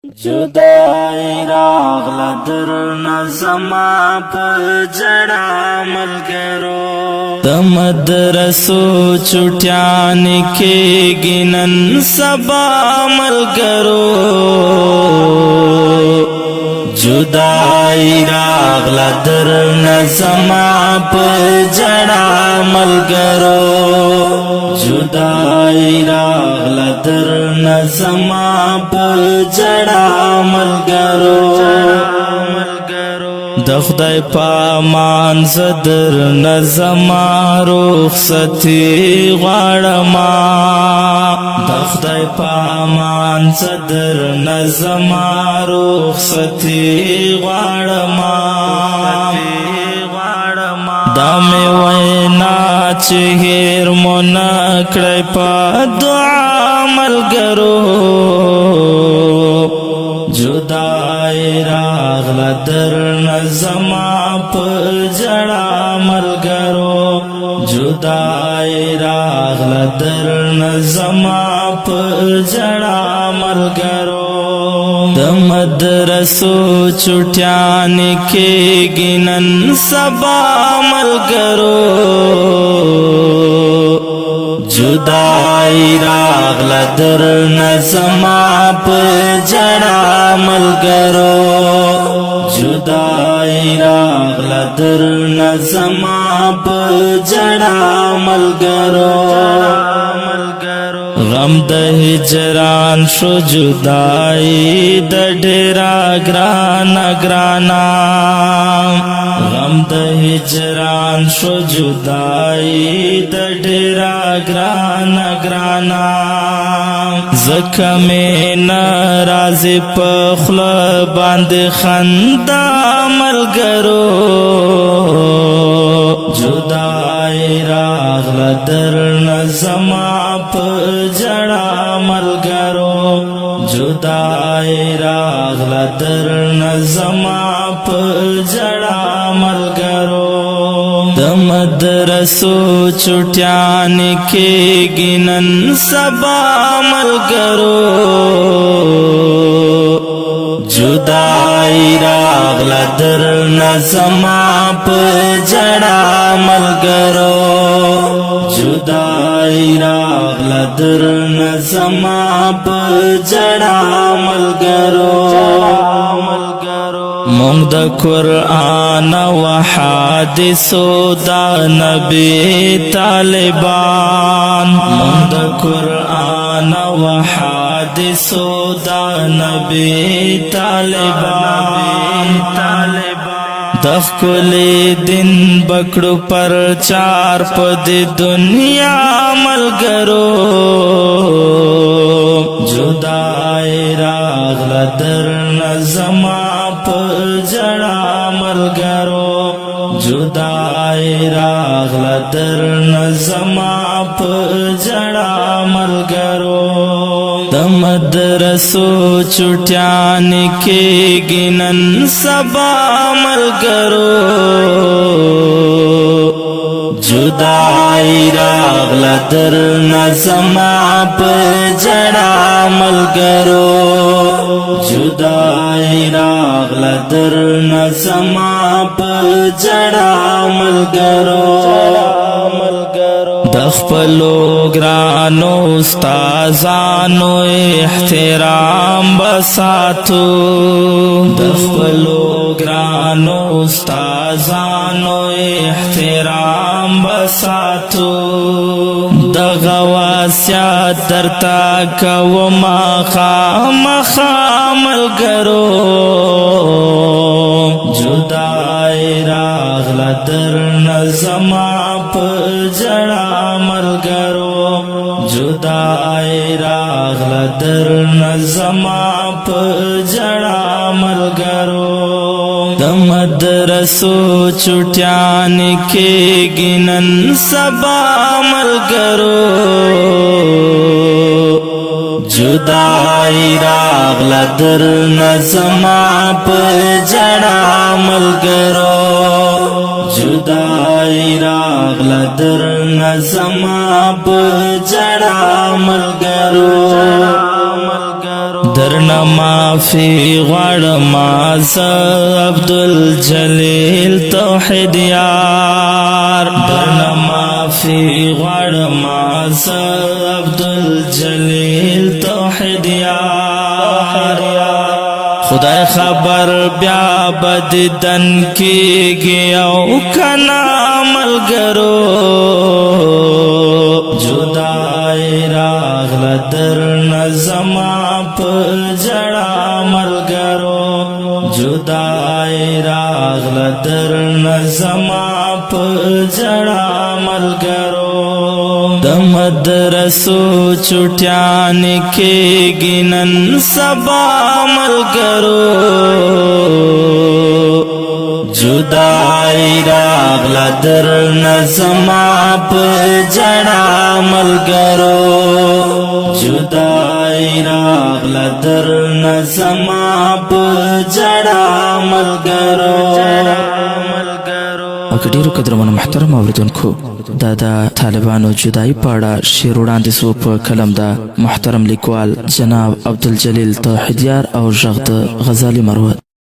जुदाई रागला درنا زما په جڑا ملګرو د مدرسو چټیان کې گنن سبا ملګرو जुदाई रागला درنا زما په جڑا ملګرو जुदाई रागला درنا زما په جڑا ملګرو د خدای پامان زدر نظما رخصتی غواړما د خدای پامان زدر نظما رخصتی غواړما دا می وینا چې هیر مون کړی په دعا ملګرو जुदाई रागला درنا زما په جڑا ملګرو जुदाई راغلا درنا زما په جڑا ملګرو د مدرسو چټیان کې گنن سبا ملګرو जुदाई रागला درنا زما په جڑا ملګرو जुदाई रागला درنا زما په جڑا ملګرو غم د هجران شو जुदाई د ډیرا ګرانا ګرانا غم د هجران شو जुदाई د ډیرا ګرانا ګرانا زکمه ناراض په خل باندې خندا ملګرو जुदाई راغلا درنا زما په جڑا ملګرو जुदाई راغلا درنا زما په جڑا ملګرو د مدرسو چټیان کې گنن سبا ملګرو जुदाई راغلا درنا زما په جڑا ملګرو जुदाई راغلا درنا زما په جڑا ملګرو مونږ د قرآن او حدیثو دا نبی طالبان مونږ د قرآن او حدیثو دا نبی طالبان د خپل دین بکړو پر چار پد دنیا ملګرو जुदाई راغلا درنا زما په جڑا ملګرو जुदाई راغلا درنا زما په جڑا ملګرو د مدرسو چټیان کې گنن سبا ملګرو जुदाई راغلا درنا زما په جڑا ملګرو जुदाई راغلا درنا زما په جڑا ملګرو د خپلو ګرانو استادانو احترام بساتو د خپلو ګرانو استادانو احترام بساتو د غواسیا درتا کوما خامخا ملګرو जुदाई راغلا درنا زما په جڑا ملګرو जुदाई راغلا درنا زما په جڑا ملګرو د مدرسو چټیان کې گنن سبا ملګرو जुदाई راغلا درنا زما په جڑا ملګرو जुदाई راغلا درنا زما په جڑا ملګرو درنا معافی غړما ز عبدالجلیل توحید یار درنا معافی غړما ز عبدالجلیل توحید یار خدای خبر بیا بددن کیږي او کنا ملګرو جدای راغله درنه زما په جړا ملګرو جدای راغله درنه زما په جړا ملګرو د مدرسو چټیان کېږي نن سبا ملګرو جدای راغله درنه زما په جړا ملګرو جدای راغله درنه زما په جړا ملګرو ډیرو قدرمنو محترم اوریدونکو دا د طالبانو جدای په اړه شعر وړاندې سو په کلم د محترم لیکوال جناب عبدالجلیل توحیدیار او غږ د غزالی مروت